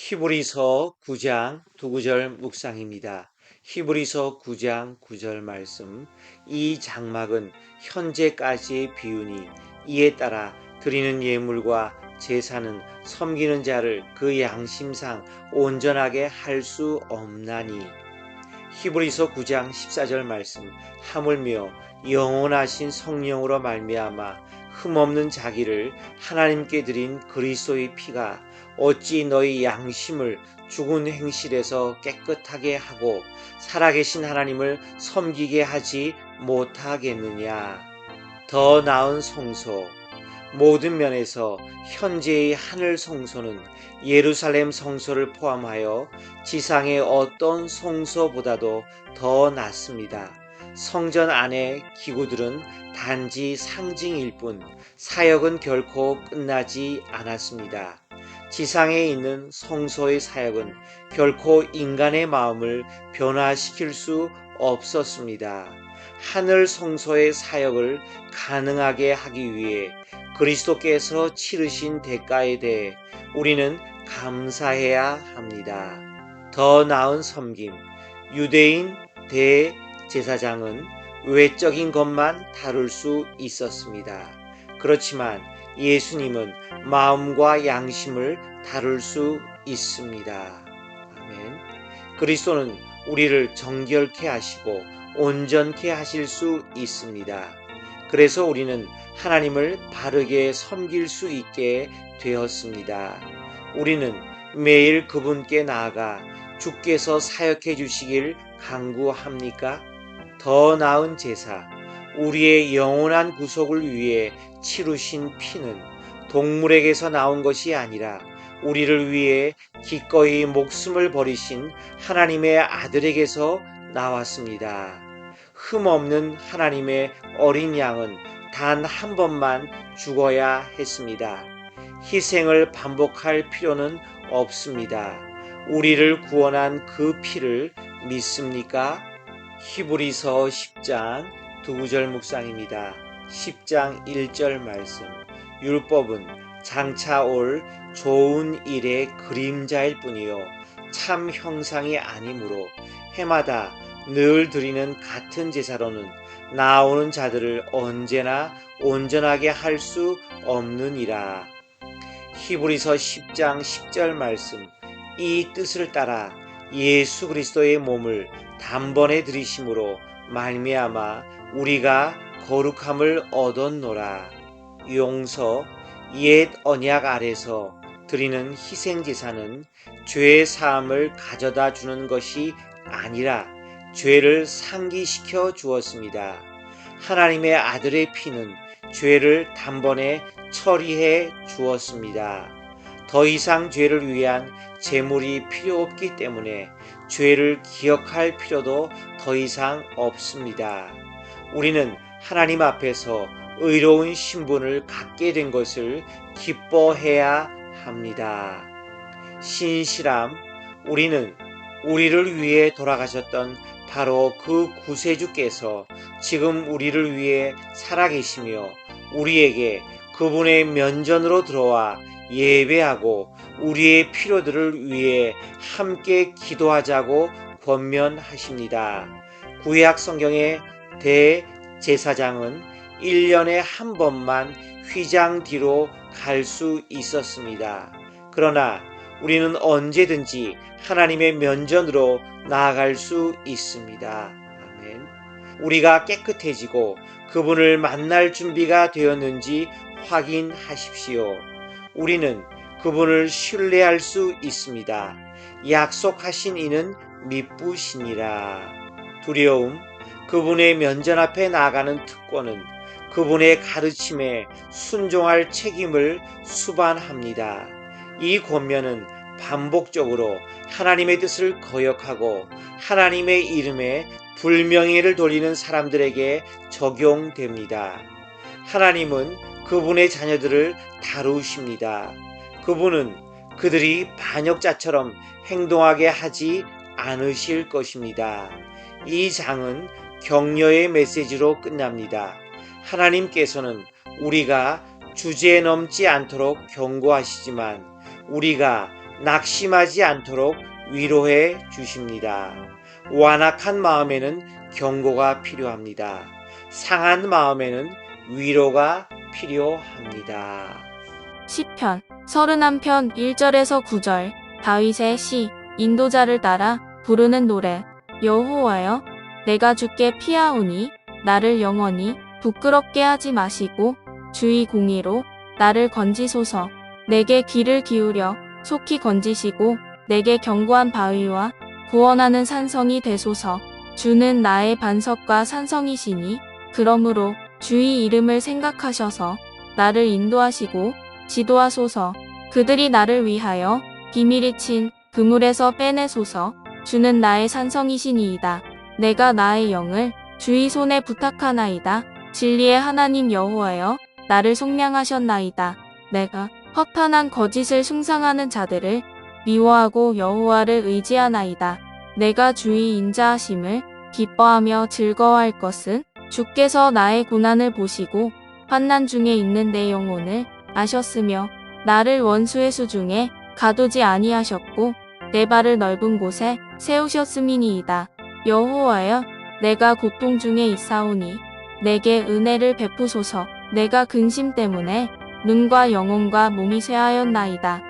히브리서 9장 두 구절 묵상입니다. 히브리서 9장 9절 말씀. 이 장막은 현재까지의 비유니 이에 따라 드리는 예물과 제사는 섬기는 자를 그 양심상 온전하게 할 수 없나니. 히브리서 9장 14절 말씀. 하물며 영원하신 성령으로 말미암아 흠없는 자기를 하나님께 드린 그리스도의 피가 어찌 너희 양심을 죽은 행실에서 깨끗하게 하고 살아계신 하나님을 섬기게 하지 못하겠느냐. 더 나은 성소. 모든 면에서 현재의 하늘 성소는 예루살렘 성소를 포함하여 지상의 어떤 성소보다도 더 낫습니다. 성전 안의 기구들은 단지 상징일 뿐 사역은 결코 끝나지 않았습니다. 지상에 있는 성소의 사역은 결코 인간의 마음을 변화시킬 수 없었습니다. 하늘 성소의 사역을 가능하게 하기 위해 그리스도께서 치르신 대가에 대해 우리는 감사해야 합니다. 더 나은 섬김. 유대인 대제사장은 외적인 것만 다룰 수 있었습니다. 그렇지만 예수님은 마음과 양심을 다룰 수 있습니다. 아멘. 그리스도는 우리를 정결케 하시고 온전케 하실 수 있습니다. 그래서 우리는 하나님을 바르게 섬길 수 있게 되었습니다. 우리는 매일 그분께 나아가 주께서 사역해 주시길 간구합니까? 더 나은 제사. 우리의 영원한 구속을 위해 치르신 피는 동물에게서 나온 것이 아니라 우리를 위해 기꺼이 목숨을 버리신 하나님의 아들에게서 나왔습니다. 흠없는 하나님의 어린 양은 단 한 번만 죽어야 했습니다. 희생을 반복할 필요는 없습니다. 우리를 구원한 그 피를 믿습니까? 히브리서 10장 두 구절 묵상입니다. 10장 1절 말씀. 율법은 장차 올 좋은 일의 그림자일 뿐이요 참 형상이 아니므로 해마다 늘 드리는 같은 제사로는 나오는 자들을 언제나 온전하게 할 수 없느니라. 히브리서 10장 10절 말씀. 이 뜻을 따라 예수 그리스도의 몸을 단번에 들이심으로 말미암아 우리가 거룩함을 얻었노라. 용서. 옛 언약 아래서 드리는 희생 제사는 죄 사함을 가져다 주는 것이 아니라 죄를 상기시켜 주었습니다. 하나님의 아들의 피는 죄를 단번에 처리해 주었습니다. 더 이상 죄를 위한 제물이 필요 없기 때문에 죄를 기억할 필요도 더 이상 없습니다. 우리는 하나님 앞에서 의로운 신분을 갖게 된 것을 기뻐해야 합니다. 신실함. 우리는 우리를 위해 돌아가셨던 바로 그 구세주께서 지금 우리를 위해 살아계시며 우리에게 그분의 면전으로 들어와 예배하고 우리의 필요들을 위해 함께 기도하자고 권면하십니다. 구약 성경의 대제사장은 1년에 한 번만 휘장 뒤로 갈 수 있었습니다. 그러나 우리는 언제든지 하나님의 면전으로 나아갈 수 있습니다. 아멘. 우리가 깨끗해지고 그분을 만날 준비가 되었는지 확인하십시오. 우리는 그분을 신뢰할 수 있습니다. 약속하신 이는 미쁘시니라. 두려움. 그분의 면전 앞에 나아가는 특권은 그분의 가르침에 순종할 책임을 수반합니다. 이 권면은 반복적으로 하나님의 뜻을 거역하고 하나님의 이름에 불명예를 돌리는 사람들에게 적용됩니다. 하나님은 그분의 자녀들을 다루십니다. 그분은 그들이 반역자처럼 행동하게 하지 않으실 것입니다. 이 장은 격려의 메시지로 끝납니다. 하나님께서는 우리가 주제에 넘지 않도록 경고하시지만 우리가 낙심하지 않도록 위로해 주십니다. 완악한 마음에는 경고가 필요합니다. 상한 마음에는 위로가 필요합니다. 시편 31편 1절에서 9절. 다윗의 시. 인도자를 따라 부르는 노래. 여호와여, 내가 주께 피하오니 나를 영원히 부끄럽게 하지 마시고 주의 공의로 나를 건지소서. 내게 귀를 기울여 속히 건지시고 내게 견고한 바위와 구원하는 산성이 되소서. 주는 나의 반석과 산성이시니 그러므로 주의 이름을 생각하셔서 나를 인도하시고 지도하소서. 그들이 나를 위하여 비밀이 친 그물에서 빼내소서. 주는 나의 산성이시니이다. 내가 나의 영을 주의 손에 부탁하나이다. 진리의 하나님 여호와여, 나를 속량하셨나이다. 내가 허탄한 거짓을 숭상하는 자들을 미워하고 여호와를 의지하나이다. 내가 주의 인자하심을 기뻐하며 즐거워할 것은 주께서 나의 고난을 보시고 환난 중에 있는 내 영혼을 아셨으며 나를 원수의 수중에 가두지 아니하셨고 내 발을 넓은 곳에 세우셨음이니이다. 여호와여, 내가 고통 중에 있사오니 내게 은혜를 베푸소서. 내가 근심 때문에 눈과 영혼과 몸이 쇠하였나이다.